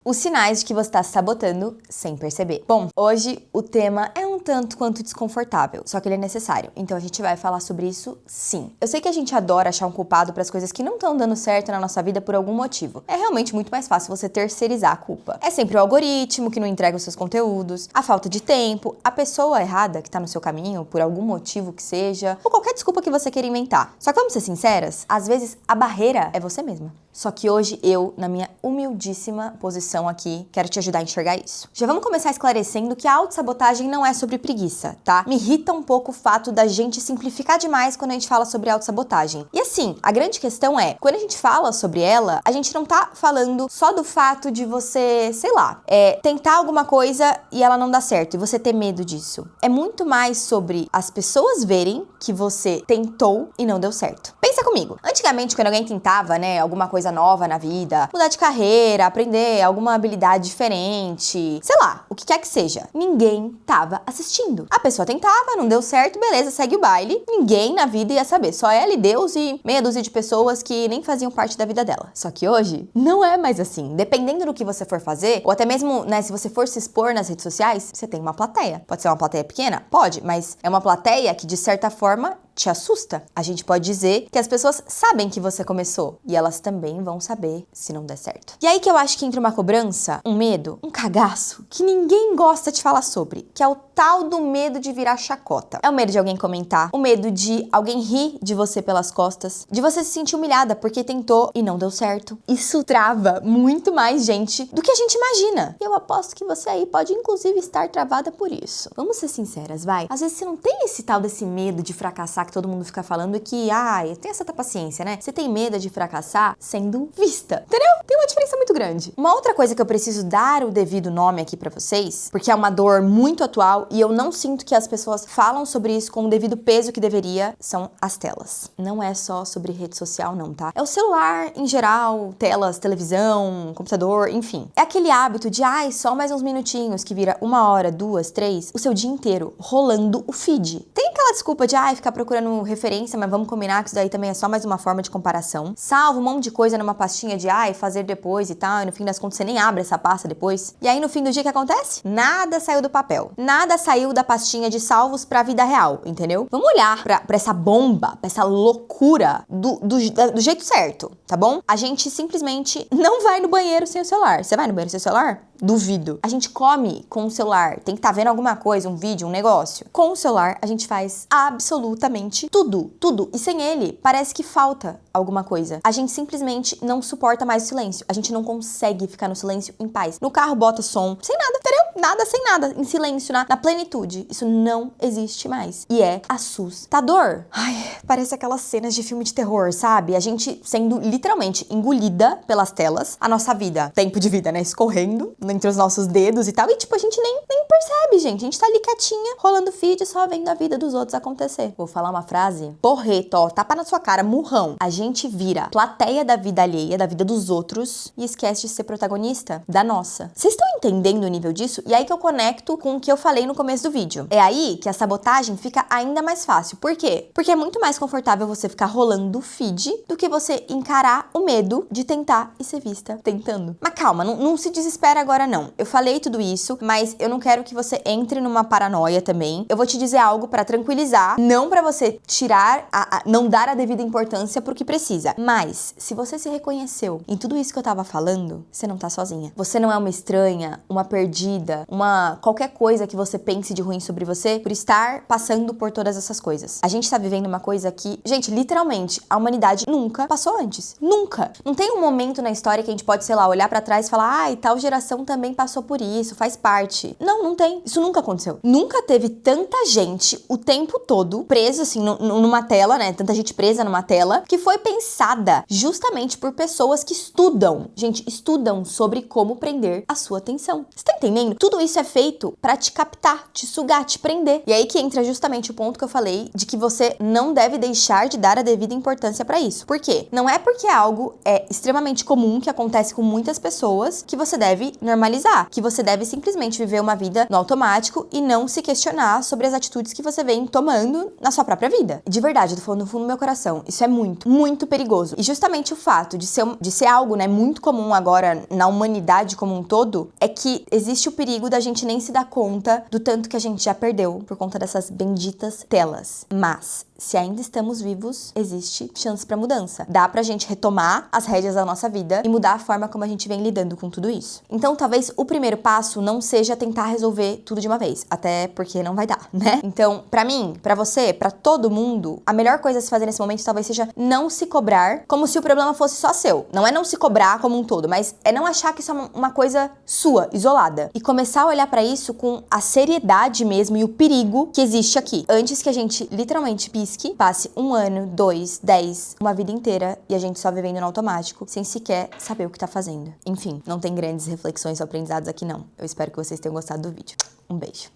Os sinais de que você está se sabotando sem perceber. Bom, hoje o tema é um tanto quanto desconfortável, só que ele é necessário. Então a gente vai falar sobre isso sim. Eu sei que a gente adora achar um culpado para as coisas que não estão dando certo na nossa vida por algum motivo. É realmente muito mais fácil você terceirizar a culpa. É sempre o algoritmo que não entrega os seus conteúdos, a falta de tempo, a pessoa errada que está no seu caminho por algum motivo que seja, ou qualquer desculpa que você queira inventar. Só que vamos ser sinceras, às vezes a barreira é você mesma. Só que hoje eu, na minha humildíssima posição aqui, quero te ajudar a enxergar isso. Já vamos começar esclarecendo que a autossabotagem não é sobre preguiça, tá? Me irrita um pouco o fato da gente simplificar demais quando a gente fala sobre autossabotagem. E assim, a grande questão é, quando a gente fala sobre ela, a gente não tá falando só do fato de você, sei lá, tentar alguma coisa e ela não dá certo, e você ter medo disso. É muito mais sobre as pessoas verem que você tentou e não deu certo. Pensa comigo. Antigamente, quando alguém tentava, alguma coisa nova na vida, mudar de carreira, aprender alguma habilidade diferente, sei lá, o que quer que seja, ninguém tava assistindo. A pessoa tentava, não deu certo, beleza, segue o baile. Ninguém na vida ia saber, só ela e Deus e meia dúzia de pessoas que nem faziam parte da vida dela. Só que hoje, não é mais assim. Dependendo do que você for fazer, ou até mesmo, se você for se expor nas redes sociais, você tem uma plateia. Pode ser uma plateia pequena? Pode, mas é uma plateia que, de certa forma, te assusta. A gente pode dizer que as pessoas sabem que você começou e elas também vão saber se não der certo. E aí que eu acho que entra uma cobrança, um medo, um cagaço que ninguém gosta de falar sobre, que é o tal do medo de virar chacota. É o medo de alguém comentar, o medo de alguém rir de você pelas costas, de você se sentir humilhada porque tentou e não deu certo. Isso trava muito mais gente do que a gente imagina. E eu aposto que você aí pode inclusive estar travada por isso. Vamos ser sinceras, vai? Às vezes você não tem esse tal desse medo de fracassar que todo mundo fica falando que, tem essa paciência, né? Você tem medo de fracassar sendo vista, entendeu? Tem uma diferença muito grande. Uma outra coisa que eu preciso dar o devido nome aqui pra vocês, porque é uma dor muito atual e eu não sinto que as pessoas falam sobre isso com o devido peso que deveria, são as telas. Não é só sobre rede social, não, tá? É o celular em geral, telas, televisão, computador, enfim. É aquele hábito de, só mais uns minutinhos, que vira 1 hora, 2, 3, o seu dia inteiro rolando o feed. Tem aquela desculpa de, ficar procurando referência, mas vamos combinar que isso daí também é só mais uma forma de comparação. Salva um monte de coisa numa pastinha de, fazer depois e tal, e no fim das contas você nem abre essa pasta depois. E aí no fim do dia o que acontece? Nada saiu do papel. Nada saiu da pastinha de salvos pra vida real, entendeu? Vamos olhar pra essa bomba, pra essa loucura do jeito certo, tá bom? A gente simplesmente não vai no banheiro sem o celular. Você vai no banheiro sem o celular? Duvido. A gente come com o celular, tem que estar vendo alguma coisa, um vídeo, um negócio. Com o celular, a gente faz absolutamente tudo. E sem ele, parece que falta alguma coisa. A gente simplesmente não suporta mais o silêncio. A gente não consegue ficar no silêncio em paz. No carro, bota som, sem nada, entendeu? Nada, sem nada, em silêncio, na plenitude. Isso não existe mais. E é assustador. Parece aquelas cenas de filme de terror, sabe? A gente sendo literalmente engolida pelas telas, a nossa vida, tempo de vida, escorrendo entre os nossos dedos e tal. E a gente nem percebe, gente. A gente tá ali quietinha, rolando feed, só vendo a vida dos outros acontecer. Vou falar uma frase porreta, tapa na sua cara, murrão. A gente vira plateia da vida alheia, da vida dos outros, e esquece de ser protagonista da nossa. Vocês estão entendendo o nível disso? E aí que eu conecto com o que eu falei no começo do vídeo. É aí que a sabotagem fica ainda mais fácil. Por quê? Porque é muito mais confortável você ficar rolando o feed do que você encarar o medo de tentar e ser vista tentando. Mas calma, não se desespera agora não. Eu falei tudo isso, mas eu não quero que você entre numa paranoia também. Eu vou te dizer algo pra tranquilizar, não pra você tirar, não dar a devida importância pro que precisa. Mas, se você se reconheceu em tudo isso que eu tava falando, você não tá sozinha. Você não é uma estranha, uma perdida, qualquer coisa que você pense de ruim sobre você por estar passando por todas essas coisas. A gente tá vivendo uma coisa que, gente, literalmente, a humanidade nunca passou antes. Nunca. Não tem um momento na história que a gente pode, sei lá, olhar pra trás e falar, tal geração também passou por isso, faz parte. Não tem. Isso nunca aconteceu. Nunca teve tanta gente o tempo todo preso, assim, numa tela, Tanta gente presa numa tela, que foi pensada justamente por pessoas que estudam. Gente, estudam sobre como prender a sua atenção. Você tá entendendo? tudo isso é feito pra te captar, te sugar, te prender. E aí que entra justamente o ponto que eu falei de que você não deve deixar de dar a devida importância pra isso. Por quê? Não é porque algo é extremamente comum, que acontece com muitas pessoas, que você deve normalizar, que você deve simplesmente viver uma vida no automático e não se questionar sobre as atitudes que você vem tomando na sua própria vida. De verdade, eu tô falando no fundo do meu coração, isso é muito, muito perigoso. E justamente o fato de ser algo, né, muito comum agora na humanidade como um todo, é que existe o perigo da gente nem se dar conta do tanto que a gente já perdeu por conta dessas benditas telas. Mas se ainda estamos vivos, existe chance pra mudança. Dá pra gente retomar as rédeas da nossa vida e mudar a forma como a gente vem lidando com tudo isso. Então, talvez o primeiro passo não seja tentar resolver tudo de uma vez, até porque não vai dar, né? Então, pra mim, pra você, pra todo mundo, a melhor coisa a se fazer nesse momento talvez seja não se cobrar como se o problema fosse só seu. Não é não se cobrar como um todo, mas é não achar que isso é uma coisa sua, isolada. E começar a olhar pra isso com a seriedade mesmo e o perigo que existe aqui. Antes que a gente literalmente pisque, passe 1 ano, 2, 10, uma vida inteira e a gente só vivendo no automático, sem sequer saber o que tá fazendo. Enfim, não tem grandes reflexões ou aprendizados aqui não. Eu espero que vocês tenham gostado do vídeo. Um beijo.